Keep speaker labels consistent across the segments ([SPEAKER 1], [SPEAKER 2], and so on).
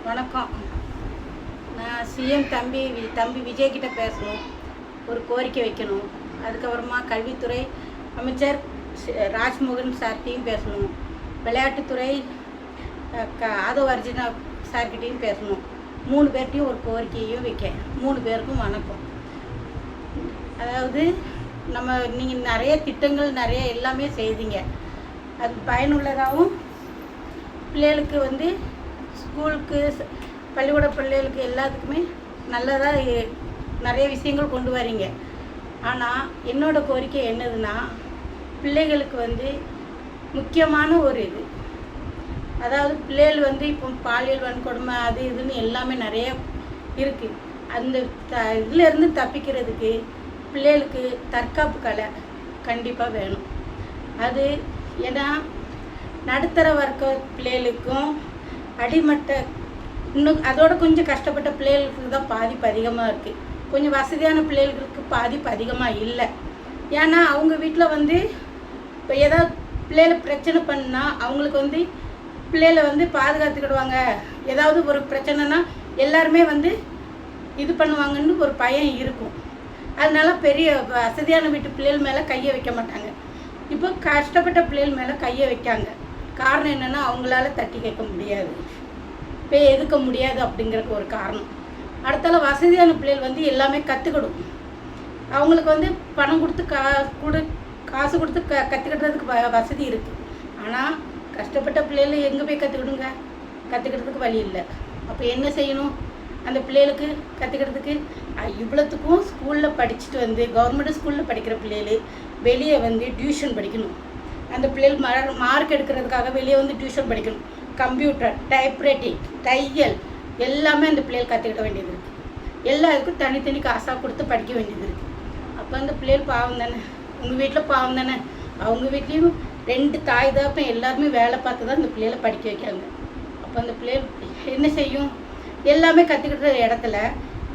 [SPEAKER 1] வணக்கம். நான் சிஎம் தம்பி விஜய் கிட்ட பேசணும், ஒரு கோரிக்கை வைக்கணும். அதுக்கப்புறமா கல்வித்துறை அமைச்சர் ராஜ்மோகன் சார்கிட்டையும் பேசணும். விளையாட்டுத்துறை ஆதவ் அர்ஜுனா சார்கிட்டையும் பேசணும். 3 பேர்கிட்டையும் ஒரு கோரிக்கையும் வைக்க. 3 பேருக்கும் வணக்கம். அதாவது நீங்கள் நிறைய திட்டங்கள் நிறைய எல்லாமே செய்தீங்க. அது பயனுள்ளதாகவும் பிள்ளைகளுக்கு ஸ்கூலுக்கு பள்ளிக்கூட பிள்ளைகளுக்கு எல்லாத்துக்குமே நல்லதாக நிறைய விஷயங்கள் கொண்டு வரீங்க. ஆனால் என்னோடய கோரிக்கை என்னதுன்னா, பிள்ளைகளுக்கு முக்கியமான ஒரு இது, அதாவது பிள்ளைகள் இப்போ பாலியல் வன்கொடுமை அது இதுன்னு எல்லாமே நிறைய இருக்குது. அந்த இதிலேருந்து தப்பிக்கிறதுக்கு பிள்ளைகளுக்கு தற்காப்பு கலை கண்டிப்பாக வேணும். அது ஏன்னா நடுத்தர வர்க்க பிள்ளைகளுக்கும் அடிமட்ட இன்னும் அதோட கொஞ்சம் கஷ்டப்பட்ட பிள்ளைகளுக்கு தான் பாதிப்பு அதிகமாக இருக்குது. கொஞ்சம் வசதியான பிள்ளைகளுக்கு பாதிப்பு அதிகமாக இல்லை. ஏன்னா அவங்க வீட்டில் இப்போ ஏதாவது பிள்ளைகளை பிரச்சனை பண்ணால் அவங்களுக்கு பிள்ளைகளை பாதுகாத்துக்கிடுவாங்க. ஏதாவது ஒரு பிரச்சனைனா எல்லாருமே இது பண்ணுவாங்கன்னு ஒரு பயம் இருக்கும். அதனால பெரிய வசதியான வீட்டு பிள்ளைகள் மேலே கையை வைக்க மாட்டாங்க. இப்போ கஷ்டப்பட்ட பிள்ளைகள் மேலே கையை வைக்காங்க. காரணம் என்னென்னா, அவங்களால தட்டி கேட்க முடியாது, இப்போ எதுக்க முடியாது அப்படிங்கிறக்கு ஒரு காரணம். அடுத்தால வசதியான பிள்ளைகள் எல்லாமே கற்றுக்கிடும். அவங்களுக்கு பணம் கொடுத்து காசு கொடுத்து கற்றுக்கிட்டதுக்கு வசதி இருக்குது. ஆனால் கஷ்டப்பட்ட பிள்ளைகள் எங்கே போய் கற்றுக்கிறதுக்கு வழி இல்லை. அப்போ என்ன செய்யணும்? அந்த பிள்ளைகளுக்கு கற்றுக்கிறதுக்கு இவ்வளோத்துக்கும் ஸ்கூலில் படிச்சுட்டு கவர்மெண்ட் ஸ்கூலில் படிக்கிற பிள்ளைகள் வெளியே டியூஷன் படிக்கணும். அந்த பிள்ளைகள் மார்க் எடுக்கிறதுக்காக வெளியே டியூஷன் படிக்கணும். கம்ப்யூட்டர், டைப்ரைட்டிங், தையல் எல்லாமே அந்த பிள்ளைகள் கற்றுக்கிட வேண்டியது இருக்குது. எல்லாருக்கும் தனித்தனி காசாக கொடுத்து படிக்க வேண்டியது இருக்குது. அப்போ அந்த பிள்ளைகள் பாவம் தானே. உங்கள் வீட்டில் பாவம் தானே. அவங்க வீட்லேயும் 2 தாய் தாப்பன் எல்லாருமே வேலை பார்த்து தான் அந்த பிள்ளைகளை படிக்க வைக்காங்க. அப்போ அந்த பிள்ளைகள் என்ன செய்யும்? எல்லாமே கற்றுக்கிட்ட இடத்துல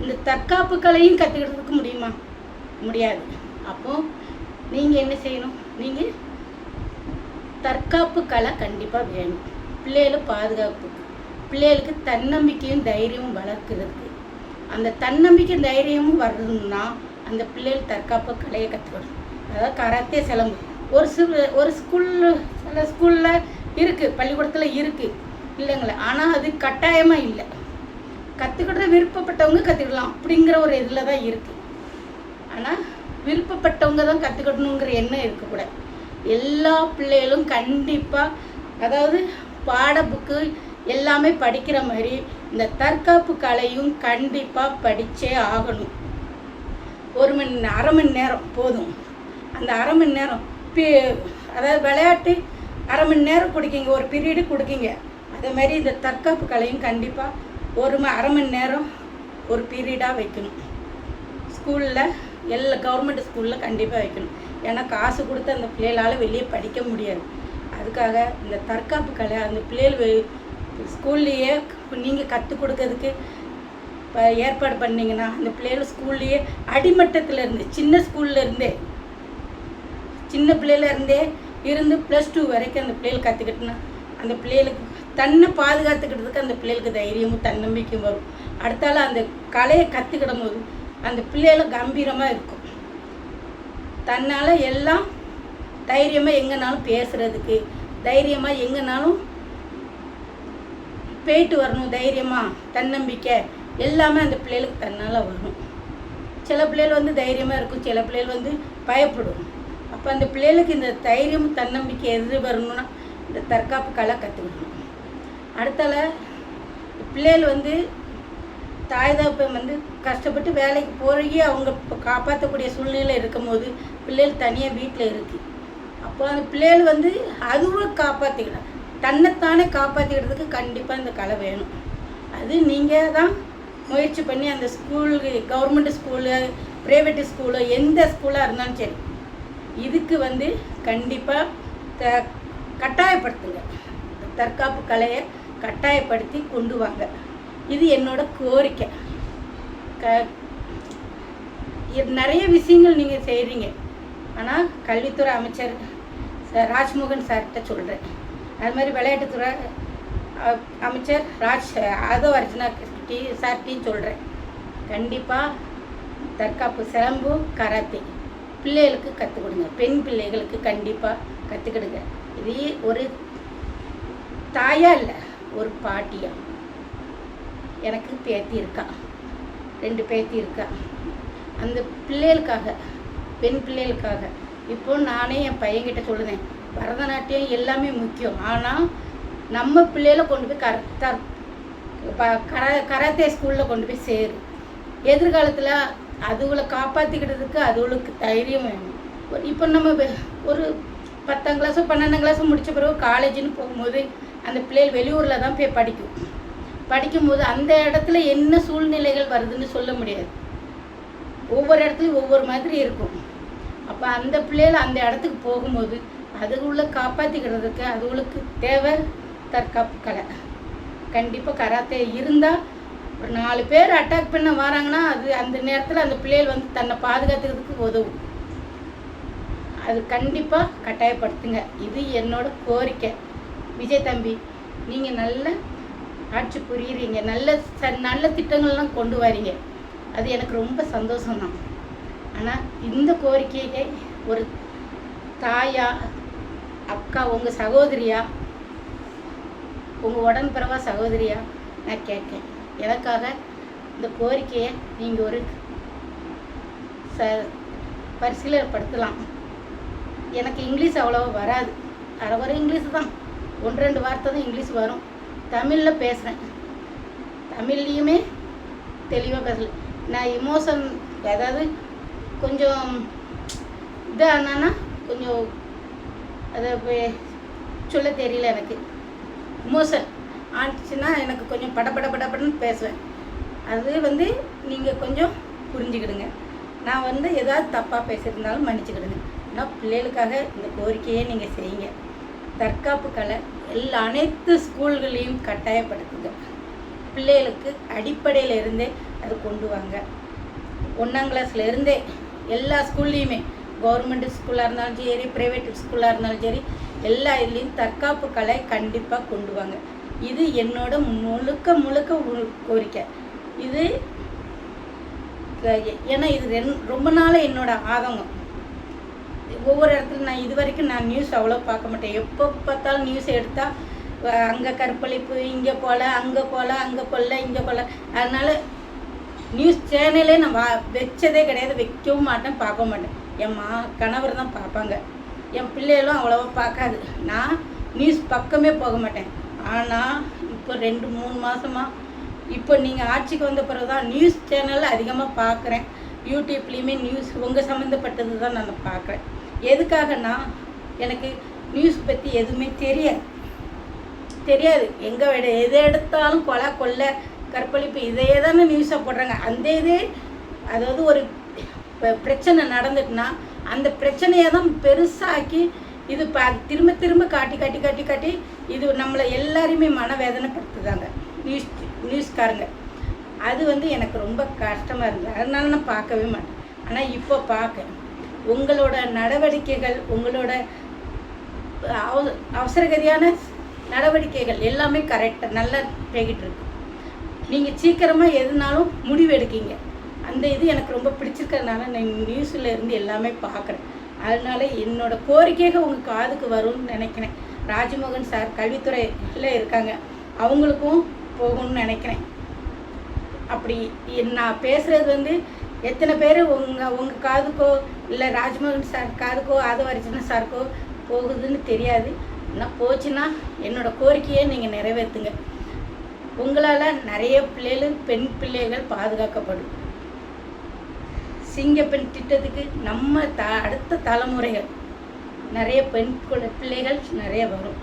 [SPEAKER 1] இந்த தற்காப்பு கலையும் கற்றுக்கிறதுக்கு முடியுமா? முடியாது. அப்போது நீங்கள் என்ன செய்யணும்? நீங்கள் தற்காப்பு கலை கண்டிப்பாக வேணும். பிள்ளைகளை பாதுகாப்புக்கு, பிள்ளைகளுக்கு தன்னம்பிக்கையும் தைரியமும் வளர்க்குறதுக்கு. அந்த தன்னம்பிக்கை தைரியமும் வரணும்னா அந்த பிள்ளைகள் தற்காப்பு கலையை கற்றுக்கணும். அதாவது கராத்தே, சிலம்பு ஒரு சில ஸ்கூலில் இருக்குது, பள்ளிக்கூடத்தில் இருக்குது இல்லைங்களா. ஆனால் அது கட்டாயமாக இல்லை. கற்றுக்கிட்ட விருப்பப்பட்டவங்க கற்றுக்கலாம் அப்படிங்கிற ஒரு இதில் தான் இருக்குது. ஆனால் விருப்பப்பட்டவங்க தான் கற்றுக்கணுங்கிற எண்ணம் இருக்கக்கூடாது. எல்லா பிள்ளைகளும் கண்டிப்பாக, அதாவது பாட புக்கு எல்லாமே படிக்கிற மாதிரி இந்த தற்காப்பு கலையும் கண்டிப்பாக படித்தே ஆகணும். 1 மணி நேரம் போதும். அந்த அரை மணி நேரம் அதாவது விளையாட்டு அரை மணி நேரம் கொடுக்கீங்க, ஒரு பீரியடு கொடுக்கீங்க. அதே மாதிரி இந்த தற்காப்பு கலையும் கண்டிப்பாக அரை மணி நேரம் ஒரு பீரியடாக வைக்கணும். ஸ்கூலில் கவர்மெண்ட் ஸ்கூலில் கண்டிப்பாக வைக்கணும். ஏன்னா காசு கொடுத்து அந்த பிள்ளைகளால் வெளியே படிக்க முடியாது. அதுக்காக இந்த தற்காப்பு கலை அந்த பிள்ளைகள் ஸ்கூல்லையே நீங்கள் கற்றுக் கொடுக்கறதுக்கு இப்போ ஏற்பாடு பண்ணிங்கன்னா அந்த பிள்ளைகள் ஸ்கூல்லையே அடிமட்டத்திலேருந்து சின்ன பிள்ளையிலேருந்தே இருந்து +2 வரைக்கும் அந்த பிள்ளைகள் கற்றுக்கிட்டுனா அந்த பிள்ளைகளுக்கு தன்னை பாதுகாத்துக்கிட்டதுக்கு அந்த பிள்ளைகளுக்கு தைரியமும் தன்னம்பிக்கையும் வரும். அடுத்தால அந்த கலையை கற்றுக்கிடும் போது அந்த பிள்ளைகளும் கம்பீரமாக இருக்கும். தன்னால் எல்லாம் தைரியமாக எங்கேனாலும் பேசுகிறதுக்கு, தைரியமாக எங்கேனாலும் போயிட்டு வரணும். தைரியமாக தன்னம்பிக்கை எல்லாமே அந்த பிள்ளைகளுக்கு தன்னால் வரணும். சில பிள்ளைகள் தைரியமாக இருக்கும், சில பிள்ளைகள் பயப்படும். அப்போ அந்த பிள்ளைகளுக்கு இந்த தைரியம் தன்னம்பிக்கை எது வரணும்னா இந்த தற்காப்பு கலை கற்றுக்கணும். அடுத்தால பிள்ளைகள் தாய் தாப்பன் கஷ்டப்பட்டு வேலைக்கு போய் அவங்க காப்பாற்றக்கூடிய சூழ்நிலை இருக்கும் போது பிள்ளைகள் தனியாக வீட்டில் இருக்குது. அப்போ அந்த பிள்ளைகள் அதுவும் காப்பாற்றிக்கலாம், தன்னைத்தானே காப்பாற்றிக்கிறதுக்கு கண்டிப்பாக இந்த கலை வேணும். அது நீங்கள் தான் முயற்சி பண்ணி அந்த ஸ்கூலுக்கு, கவர்மெண்ட் ஸ்கூலு, ப்ரைவேட்டு ஸ்கூலு, எந்த ஸ்கூலாக இருந்தாலும் சரி, இதுக்கு கண்டிப்பாக கட்டாயப்படுத்துங்க. தற்காப்பு கலையை கட்டாயப்படுத்தி கொண்டு வாங்க. இது என்னோட கோரிக்கை. நிறைய விஷயங்கள் நீங்கள் செய்கிறீங்க. ஆனால் கல்வித்துறை அமைச்சர் ராஜ்மோகன் சார்கிட்ட சொல்கிறேன். அது மாதிரி விளையாட்டுத்துறை அமைச்சர் ஆதவ அர்ஜுனா சார்ட்டையும் சொல்கிறேன், கண்டிப்பாக தற்காப்பு சிலம்பு கராத்தே பிள்ளைகளுக்கு கற்றுக் கொடுங்க. பெண் பிள்ளைகளுக்கு கண்டிப்பாக கற்றுக்கிடுங்க. இது ஒரு தாயா இல்லை, ஒரு பாட்டியா. எனக்கு பேத்தி இருக்கா, 2 பேத்தி இருக்கா. அந்த பிள்ளைகளுக்காக, பெண் பிள்ளைகளுக்காக இப்போ நானே என் பையன்கிட்ட சொல்லுவேன், பரதநாட்டியம் எல்லாமே முக்கியம், ஆனால் நம்ம பிள்ளைகளை கொண்டு போய் கராத்தே ஸ்கூலில் கொண்டு போய் சேரு. எதிர்காலத்தில் அதுகளை காப்பாற்றிக்கிட்டதுக்கு அதுகளுக்கு தைரியம் வேணும். இப்போ நம்ம ஒரு 10ஆம் கிளாஸோ 12ஆம் கிளாஸோ முடித்த பிறகு காலேஜுன்னு போகும்போது அந்த பிள்ளைகள் வெளியூரில் தான் போய் படிக்கும்போது அந்த இடத்துல என்ன சூழ்நிலைகள் வருதுன்னு சொல்ல முடியாது. ஒவ்வொரு இடத்துலையும் ஒவ்வொரு மாதிரி இருக்கும். அப்போ அந்த பிள்ளைகள் அந்த இடத்துக்கு போகும்போது அதுக்குள்ளே காப்பாற்றிக்கிறதுக்கு அதுகளுக்கு தேவை தற்காப்பு கலை. கண்டிப்பாக கராத்தே இருந்தால் ஒரு 4 பேர் அட்டாக் பண்ண வராங்கன்னா அது அந்த நேரத்தில் அந்த பிள்ளைகள் வந்து தன்னை பாதுகாத்துக்கிறதுக்கு உதவும். அது கண்டிப்பாக கட்டாயப்படுத்துங்க. இது என்னோட கோரிக்கை. விஜய் தம்பி, நீங்கள் நல்ல ஆட்சி புரியுறீங்க, நல்ல திட்டங்கள்லாம் கொண்டு வரீங்க, அது எனக்கு ரொம்ப சந்தோஷம்தான். ஆனால் இந்த கோரிக்கையை ஒரு தாயா, அக்கா, உங்கள் சகோதரியா, உங்கள் உடன்பிறவா சகோதரியா நான் கேட்கேன். எனக்காக இந்த கோரிக்கையை நீங்கள் ஒரு பரிசீலனைப்படுத்தலாம். எனக்கு இங்கிலீஷ் அவ்வளோவா வராது, அரை இங்கிலீஷ் தான், 1-2 வார்த்தை தான் இங்கிலீஷ் வரும். தமிழில் பேசுகிறேன், தமிழ்லேயுமே தெளிவாக பேசல. நான் இமோஷன் அதாவது கொஞ்சம் இதானா கொஞ்சம் அதை சொல்ல தெரியல. எனக்கு இமோஷன் ஆச்சுன்னா எனக்கு கொஞ்சம் படப்படன்னு பேசுவேன். அது வந்து நீங்கள் கொஞ்சம் புரிஞ்சுக்கிடுங்க. நான் வந்து ஏதாவது தப்பாக பேசியிருந்தாலும் மன்னிச்சுக்கிடுங்க. ஆனால் பிள்ளைகளுக்காக இந்த கோரிக்கையை நீங்கள் செய்யுங்க. தற்காப்பு கலை அனைத்து ஸ்கூல்களையும் கட்டாயப்படுத்துங்க. பிள்ளைகளுக்கு அடிப்படையில் இருந்தே அது கொண்டு வாங்க. 1ஆம் கிளாஸில் இருந்தே எல்லா ஸ்கூல்லையுமே, கவர்மெண்ட் ஸ்கூலாக இருந்தாலும் சரி, ப்ரைவேட் ஸ்கூலாக இருந்தாலும் சரி, எல்லா இதுலேயும் தற்காப்பு கலை கண்டிப்பாக கொண்டு வாங்க. இது என்னோட முழுக்க கோரிக்கை. இது ஏன்னா இது ரொம்ப நாள் என்னோட ஆதங்கம். ஒவ்வொரு இடத்துல நான் இது வரைக்கும் நியூஸ் அவ்வளோ பார்க்க மாட்டேன். எப்போ பார்த்தாலும் நியூஸ் எடுத்தால் அங்கே கற்பழிப்பு, இங்கே போல், அங்கே கொல்ல, இங்கே கொல்ல. அதனால் நியூஸ் சேனலே நான் வச்சதே கிடையாது, வைக்கவும் மாட்டேன், பார்க்க மாட்டேன். என் கணவர் தான் பார்ப்பாங்க, என் பிள்ளைகளும் அவ்வளோவா பார்க்காது. நான் நியூஸ் பக்கமே போக மாட்டேன். ஆனால் இப்போ 2-3 மாதமாக இப்போ நீங்கள் ஆட்சிக்கு வந்த பிறகு தான் நியூஸ் சேனல் அதிகமாக பார்க்குறேன். யூடியூப்லேயுமே நியூஸ் உங்கள் சம்மந்தப்பட்டது தான் நான் பார்க்குறேன். எதுக்காகனா எனக்கு நியூஸ் பற்றி எதுவுமே தெரியாது. எங்கே எதை எடுத்தாலும் கொலை, கற்பழிப்பு இதே தானே நியூஸாக போடுறாங்க. அந்த இதே அதாவது ஒரு பிரச்சனை நடந்துட்டுனா அந்த பிரச்சனையை தான் பெருசாக்கி இது திரும்ப காட்டி இது நம்மளை எல்லாரையுமே மனவேதனைப்படுத்துதாங்க நியூஸ்காரங்க. அது வந்து எனக்கு ரொம்ப கஷ்டமாக இருந்தது. அதனால நான் பார்க்கவே மாட்டேன். ஆனால் இப்போ பார்க்க உங்களோட நடவடிக்கைகள், உங்களோட அவசரகதியான நடவடிக்கைகள் எல்லாமே கரெக்டாக நல்லா போய்கிட்டு இருக்கு. நீங்கள் சீக்கிரமாக எதுனாலும் முடிவு எடுக்கீங்க. அந்த இது எனக்கு ரொம்ப பிடிச்சிருக்கிறதுனால நான் நியூஸில் இருந்து எல்லாமே பார்க்குறேன். அதனால என்னோட கோரிக்கைகள் உங்கள் காதுக்கு வரும்னு நினைக்கிறேன். ராஜ்மோகன் சார் கல்வித்துறையில் இருக்காங்க, அவங்களுக்கும் போகணும்னு நினைக்கிறேன். அப்படி நான் பேசுகிறது வந்து எத்தனை பேர் உங்கள் காதுக்கோ இல்லை ராஜ்மோகன் சார் காதுக்கோ ஆதவ அர்ஜுனா சாருக்கோ போகுதுன்னு தெரியாது. ஆனால் போச்சுன்னா என்னோடய கோரிக்கையை நீங்கள் நிறைவேற்றுங்க. உங்களால் நிறைய பெண் பிள்ளைகள் பாதுகாக்கப்படும். சிங்கப்பெண் திட்டத்துக்கு நம்ம அடுத்த தலைமுறைகள் நிறைய பெண் பிள்ளைகள் நிறைய வரும்.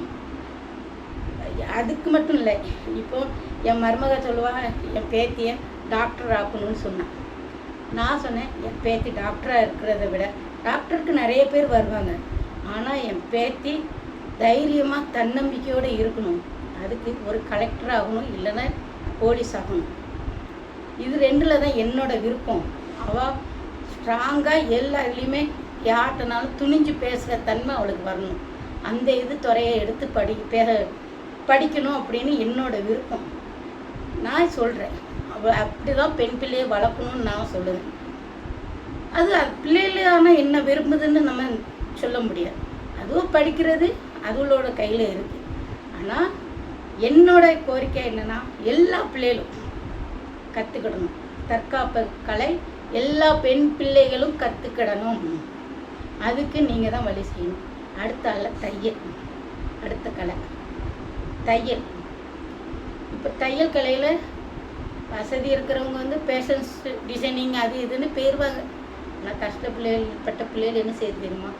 [SPEAKER 1] அதுக்கு மட்டும் இல்லை, இப்போ என் மருமக சொல்லுவா என் பேத்தியை டாக்டர் ஆக்கணும்னு சொன்னான். நான் சொன்னேன், என் பேத்தி டாக்டராக இருக்கிறத விட டாக்டருக்கு நிறைய பேர் வருவாங்க, ஆனால் என் பேத்தி தைரியமாக தன்னம்பிக்கையோடு இருக்கணும். அதுக்கு ஒரு கலெக்டர் ஆகணும், இல்லைன்னா போலீஸ் ஆகணும். இது 2ல் தான் என்னோட விருப்பம். அவள் ஸ்ட்ராங்காக எல்லாருலேயுமே யார்கிட்டனாலும் துணிஞ்சு பேசுகிற தன்மை அவளுக்கு வரணும். அந்த இது துறையை எடுத்து படிக்கணும் அப்படின்னு என்னோட விருப்பம். நான் சொல்கிறேன், அப்படி தான் பெண் பிள்ளையை வளர்க்கணும்னு நான் சொல்லுவேன். அது பிள்ளைகளான என்ன விரும்புதுன்னு நம்ம சொல்ல முடியாது. அதுவும் படிக்கிறது அதுகளோட கையில் இருக்குது. ஆனால் என்னோட கோரிக்கை என்னென்னா, எல்லா பிள்ளைகளும் கற்றுக்கிடணும். தற்காப்பு கலை எல்லா பெண் பிள்ளைகளும் கற்றுக்கிடணும். அதுக்கு நீங்கள் தான் வழி செய்யணும். அடுத்த தையல், அடுத்த கலை தையல். இப்போ தையல் கலையில் வசதி இருக்கிறவங்க வந்து ஃபேஷன்ஸ் டிசைனிங் அது இதுன்னு போயிடுவாங்க. ஆனால் கஷ்டப்பட்ட பிள்ளைகள் என்ன செய்ய தெரியுமா,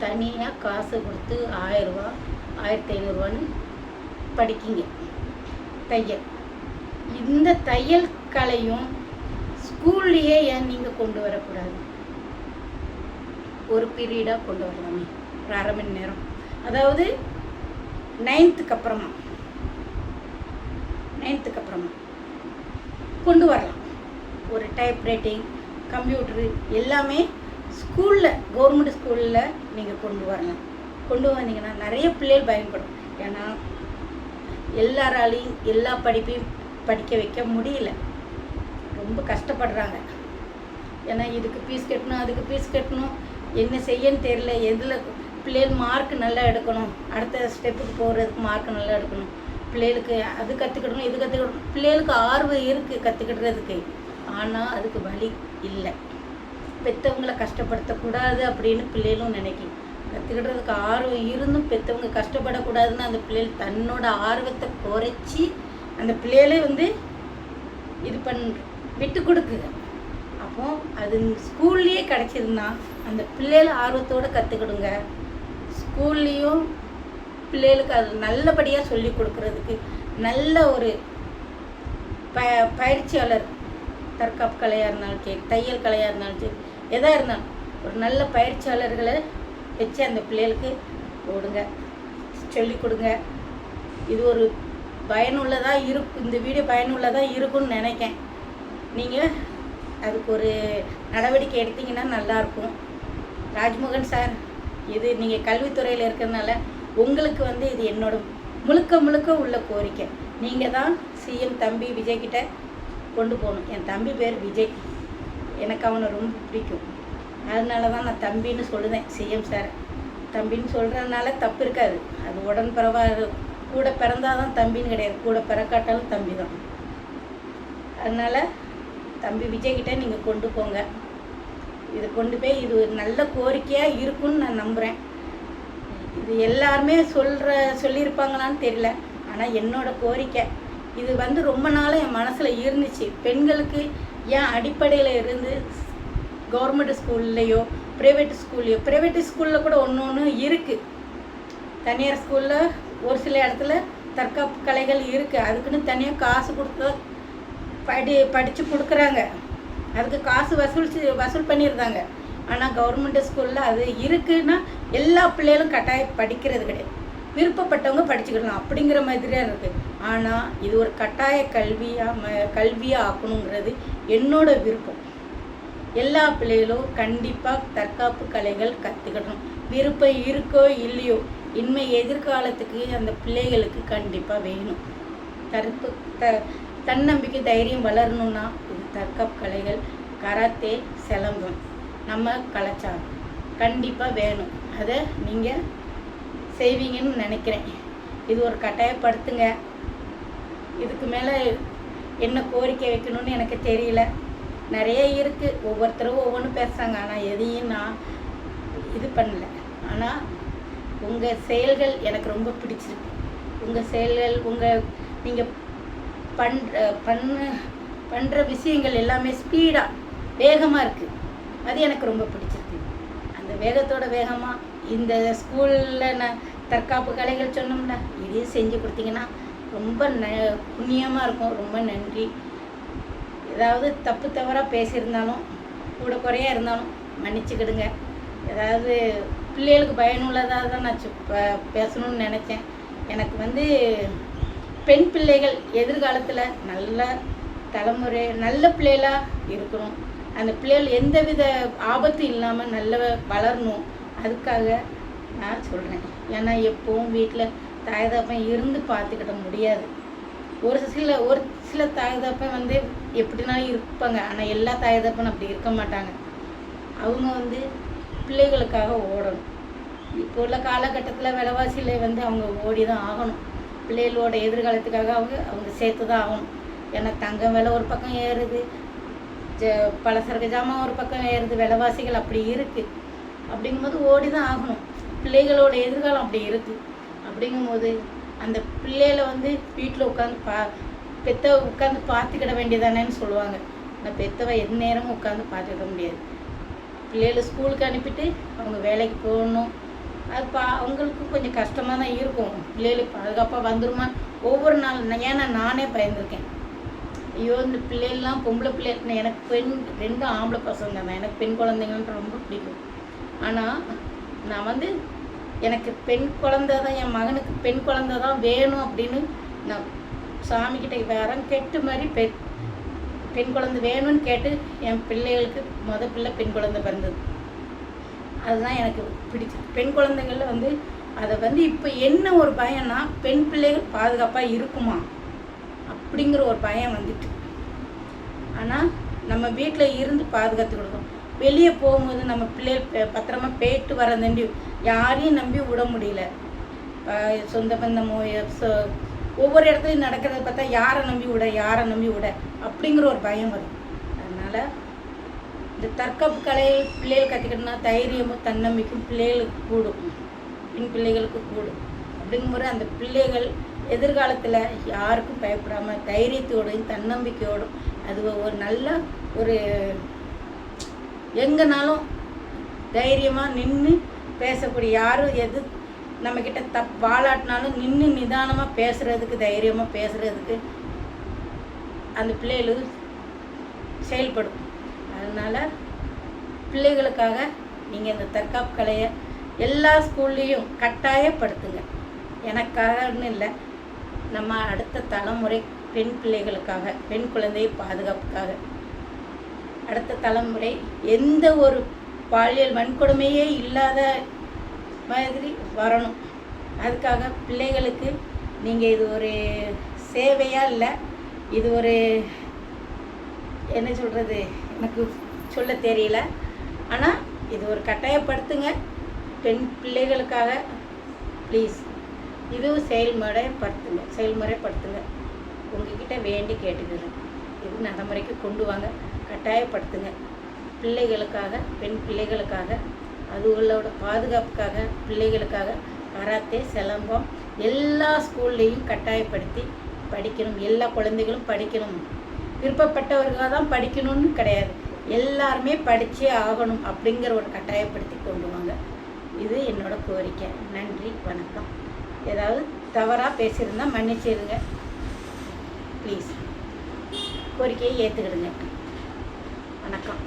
[SPEAKER 1] தனியாக காசு கொடுத்து 1000 ரூபா 1500 படிக்கிங்க தையல். இந்த தையல் கலையும் ஸ்கூல்லையே ஏன் நீங்கள் கொண்டு வரக்கூடாது? ஒரு பீரியடாக கொண்டு வரலாமே, ஒரு அரை மணி நேரம். அதாவது 9th அப்புறமா கொண்டு வரலாம். ஒரு டைப்ரைட்டிங், கம்ப்யூட்ரு எல்லாமே ஸ்கூலில், கவர்மெண்ட் ஸ்கூலில் நீங்கள் கொண்டு வரலாம். கொண்டு வந்தீங்கன்னா நிறைய பிள்ளைகள் பயன்படும். ஏன்னா எல்லாராலையும் எல்லா படிப்பையும் படிக்க வைக்க முடியல, ரொம்ப கஷ்டப்படுறாங்க. ஏன்னா இதுக்கு ஃபீஸ் கட்டணும், அதுக்கு ஃபீஸ் கட்டணும், என்ன செய்யன்னு தெரியல. எதில் பிள்ளைகள் மார்க் நல்லா எடுக்கணும், அடுத்த ஸ்டெப்புக்கு போகிறதுக்கு மார்க் நல்லா எடுக்கணும், பிள்ளைகளுக்கு அது கற்றுக்கிடணும், இது கற்றுக்கிடணும். பிள்ளைகளுக்கு ஆர்வம் இருக்குது கற்றுக்கிடுறதுக்கு, ஆனால் அதுக்கு வழி இல்லை. பெற்றவங்களை கஷ்டப்படுத்தக்கூடாது அப்படின்னு பிள்ளைகளும் நினைக்கும். கற்றுக்கிடுறதுக்கு ஆர்வம் இருந்தும் பெற்றவங்க கஷ்டப்படக்கூடாதுன்னு அந்த பிள்ளைகள் தன்னோட ஆர்வத்தை குறைச்சி அந்த பிள்ளைகளே வந்து இது விட்டு கொடுக்குது. அப்போ அது ஸ்கூல்லையே கிடச்சிதுன்னா அந்த பிள்ளைகள் ஆர்வத்தோடு கற்றுக்கிடுங்க. ஸ்கூல்லையும் பிள்ளைகளுக்கு அது நல்லபடியாக சொல்லி கொடுக்குறதுக்கு நல்ல ஒரு பயிற்சியாளர், தற்காப்பு கலையாக இருந்தாலும் சரி, தையல் கலையாக இருந்தாலும் சரி, எதாக இருந்தாலும் ஒரு நல்ல பயிற்சியாளர்களை வச்சு அந்த பிள்ளைகளுக்கு ஓடுங்க, சொல்லி கொடுங்க. இது ஒரு பயனுள்ளதாக இருக்கும். இந்த வீடியோ பயனுள்ளதாக இருக்கும்னு நினைக்கேன். நீங்கள் அதுக்கு ஒரு நடவடிக்கை எடுத்தீங்கன்னா நல்லாயிருக்கும். ராஜ்மோகன் சார், இது நீங்கள் கல்வித்துறையில் இருக்கிறதுனால உங்களுக்கு வந்து இது என்னோட முழுக்க உள்ள கோரிக்கை. நீங்கள் தான் சிஎம் தம்பி விஜய்கிட்ட கொண்டு போகணும். என் தம்பி பேர் விஜய், எனக்கு அவனை ரொம்ப பிடிக்கும். அதனால தான் நான் தம்பின்னு சொல்லுவேன். சிஎம் சார் தம்பின்னு சொல்கிறதுனால தப்பு இருக்காது. அது உடன்பிறவா கூட பிறந்தாதான் தம்பின்னு கிடையாது, கூட பிறக்காட்டாலும் தம்பி தான். அதனால் தம்பி விஜய்கிட்ட நீங்கள் கொண்டு போங்க. இதை கொண்டு போய் இது ஒரு நல்ல கோரிக்கையாக இருக்குன்னு நான் நம்புகிறேன். இது எல்லாருமே சொல்லியிருப்பாங்களான்னு தெரியல, ஆனால் என்னோட கோரிக்கை இது வந்து ரொம்ப நாளாக என் மனசில் இருந்துச்சு. பெண்களுக்கு ஏன் அடிப்படையில் இருந்து கவர்மெண்ட் ஸ்கூல்லையோ ப்ரைவேட் ஸ்கூலில் கூட ஒன்று இருக்குது. தனியார் ஸ்கூலில் ஒரு சில இடத்துல தற்காப்பு கலைகள் இருக்குது. அதுக்குன்னு தனியாக காசு கொடுத்து படித்து கொடுக்குறாங்க. அதுக்கு காசு வசூல் பண்ணியிருந்தாங்க. ஆனால் கவர்மெண்ட் ஸ்கூலில் அது இருக்குன்னா எல்லா பிள்ளைகளும் கட்டாயம் படிக்கிறது கிடையாது. விருப்பப்பட்டவங்க படிச்சுக்கலாம் அப்படிங்கிற மாதிரியாக இருக்குது. ஆனால் இது ஒரு கட்டாய கல்வியாக ஆக்கணுங்கிறது என்னோட விருப்பம். எல்லா பிள்ளைகளும் கண்டிப்பாக தற்காப்பு கலைகள் கற்றுக்கணும். விருப்பம் இருக்கோ இல்லையோ, இனிமே எதிர்காலத்துக்கு அந்த பிள்ளைகளுக்கு கண்டிப்பாக வேணும். தன்னம்பிக்கை தைரியம் வளரணும்னா இது தற்காப்பு கலைகள், கராத்தே, சிலம்பம் நம்ம கலாச்சாரம் கண்டிப்பாக வேணும். அதை நீங்கள் செய்வீங்கன்னு நினைக்கிறேன். இது ஒரு கட்டாயப்படுத்துங்க. இதுக்கு மேலே என்ன கோரிக்கை வைக்கணும்னு எனக்கு தெரியல. நிறைய இருக்குது, ஒவ்வொருத்தரும் ஒவ்வொன்று பேசுகிறாங்க. ஆனால் எதையும் நான் இது பண்ணல. ஆனால் உங்கள் செயல்கள் எனக்கு ரொம்ப பிடிச்சிருக்கு. உங்கள் செயல்கள், நீங்கள் பண்ணுற விஷயங்கள் எல்லாமே ஸ்பீடாக வேகமாக இருக்குது. அது எனக்கு ரொம்ப பிடிச்சிருக்கு. அந்த வேகமாக இந்த ஸ்கூலில் நான் தற்காப்பு கலைகள் சொன்னோம்னா இதையும் செஞ்சு கொடுத்தீங்கன்னா ரொம்ப புண்ணியமாக இருக்கும். ரொம்ப நன்றி. ஏதாவது தப்பு தவறாக பேசியிருந்தாலும் கூட குறையாக இருந்தாலும் மன்னிச்சுக்கிடுங்க. ஏதாவது பிள்ளைகளுக்கு பயனுள்ளதாக தான் நான் பேசணும்னு நினச்சேன். எனக்கு வந்து பெண் பிள்ளைகள் எதிர்காலத்தில் நல்ல தலைமுறை நல்ல பிள்ளைகளாக இருக்கணும். அந்த பிள்ளைகள் எந்தவித ஆபத்தும் இல்லாமல் நல்ல வளரணும். அதுக்காக நான் சொல்கிறேன். ஏன்னா எப்போவும் வீட்டில் தாய் தகப்பன் இருந்து பார்த்துக்கிட முடியாது. ஒரு சில தாய் தகப்பன் வந்து எப்படினாலும் இருப்பாங்க. ஆனால் எல்லா தாய் தகப்பனும் அப்படி இருக்க மாட்டாங்க. அவங்க வந்து பிள்ளைகளுக்காக ஓடணும். இப்போ உள்ள காலகட்டத்தில் விலைவாசியில் வந்து அவங்க ஓடி தான் ஆகணும். பிள்ளைகளோட எதிர்காலத்துக்காக அவங்க சேர்த்து தான் ஆகணும். ஏன்னா தங்கம் விலை ஒரு பக்கம் ஏறுது, பலசரக்கு ஜாமான் ஒரு பக்கம் ஏறுது, விலைவாசிகள் அப்படி இருக்குது. அப்படிங்கும்போது ஓடி தான் ஆகணும். பிள்ளைகளோட எதிர்காலம் அப்படி இருக்குது. அப்படிங்கும்போது அந்த பிள்ளைகளை வந்து வீட்டில் உட்காந்து பெத்தவ உட்காந்து பார்த்துக்கிட வேண்டியதானேன்னு சொல்லுவாங்க. ஆனால் பெத்தவ எந்த நேரமும் உட்காந்து பார்த்துக்கிட முடியாது. பிள்ளைகளை ஸ்கூலுக்கு அனுப்பிட்டு அவங்க வேலைக்கு போகணும். அது அவங்களுக்கும் கொஞ்சம் கஷ்டமாக தான் இருக்கும். பிள்ளைகளுக்கு பாதுகாப்பாக வந்துருமா ஒவ்வொரு நாள். ஏன்னா நானே பயந்துருக்கேன். ஐயோ இந்த பிள்ளைகள்லாம் பொம்பளை பிள்ளை, எனக்கு 2 ஆம்பளை பசங்க தான். எனக்கு பெண் குழந்தைங்கன்ற ரொம்ப பிடிக்கும். ஆனால் நான் வந்து எனக்கு பெண் குழந்தை தான், என் மகனுக்கு பெண் குழந்தை தான் வேணும் அப்படின்னு நான் சாமிக்கிட்ட வரேன் கெட்டு மாதிரி பெண் குழந்தை வேணும்னு கேட்டு என் பிள்ளைகளுக்கு பிள்ளை பெண் குழந்தை பிறந்தது. அதுதான் எனக்கு பிடிச்சது. பெண் குழந்தைகளில் வந்து அதை வந்து இப்போ என்ன ஒரு பயம்னா, பெண் பிள்ளைகள் பாதுகாப்பாக இருக்குமா அப்படிங்கிற ஒரு பயம் வந்துட்டு. ஆனால் நம்ம வீட்டில் இருந்து பாதுகாத்து கொடுக்கணும். வெளியே போகும்போது நம்ம பிள்ளைகள் பத்திரமா போயிட்டு வரதண்டி யாரையும் நம்பி விட முடியல. சொந்த பந்தமோ ஒவ்வொரு இடத்துலையும் நடக்கிறத பார்த்தா யாரை நம்பி விட அப்படிங்கிற ஒரு பயம் வரும். அதனால் இந்த தற்காப்பு கலையை பிள்ளைகள் கற்றுக்கிட்டோம்னா தைரியமும் தன்னம்பிக்கையும் பிள்ளைகளுக்கு கூடும், பெண் பிள்ளைகளுக்கு கூடும். அப்படிங்கும்போது அந்த பிள்ளைகள் எதிர்காலத்தில் யாருக்கும் பயப்படாமல் தைரியத்தோடும் தன்னம்பிக்கையோடும் அது ஒரு நல்ல ஒரு எங்கேனாலும் தைரியமாக நின்று பேசக்கூடிய, யாரும் எது நம்மக்கிட்ட வாழாட்டினாலும் நின்று நிதானமாக பேசுகிறதுக்கு, தைரியமாக பேசுகிறதுக்கு அந்த பிள்ளைகள் செயல்படும். அதனால் பிள்ளைகளுக்காக நீங்கள் இந்த தற்காப்பு கலையை எல்லா ஸ்கூல்லேயும் கட்டாயப்படுத்துங்க. எனக்காகன்னு இல்லை, நம்ம அடுத்த தலைமுறை பெண் பிள்ளைகளுக்காக, பெண் குழந்தை பாதுகாப்புக்காக, அடுத்த தலைமுறை எந்த ஒரு பாலியல் வன்கொடுமையே இல்லாத மாதிரி வரணும். அதுக்காக பிள்ளைகளுக்கு நீங்கள் இது ஒரு சேவையாக இல்லை, இது ஒரு என்ன சொல்கிறது எனக்கு சொல்ல தெரியல. ஆனால் இது ஒரு கட்டாயப்படுத்துங்க பெண் பிள்ளைகளுக்காக. ப்ளீஸ் இதுவும் செயல்முறைப்படுத்துங்க. உங்ககிட்ட வேண்டி கேட்டுக்கிறேன். இது நடைமுறைக்கு கொண்டு வாங்க, கட்டாயப்படுத்துங்க. பிள்ளைகளுக்காக, பெண் பிள்ளைகளுக்காக, அதுகளோட பாதுகாப்புக்காக, பிள்ளைகளுக்காக கராத்தே, சிலம்பம் எல்லா ஸ்கூல்லையும் கட்டாயப்படுத்தி படிக்கணும். எல்லா குழந்தைகளும் படிக்கணும். விருப்பப்பட்டவர்களாக தான் படிக்கணும்னு கிடையாது, எல்லாருமே படித்தே ஆகணும் அப்படிங்கிற ஒரு கட்டாயப்படுத்தி கொண்டு வாங்க. இது என்னோட கோரிக்கை. நன்றி, வணக்கம். ஏதாவது தவறாக பேசியிருந்தால் மன்னிச்சிடுங்க. ப்ளீஸ் கோரிக்கையை ஏற்றுக்கிடுங்க. வணக்கம்.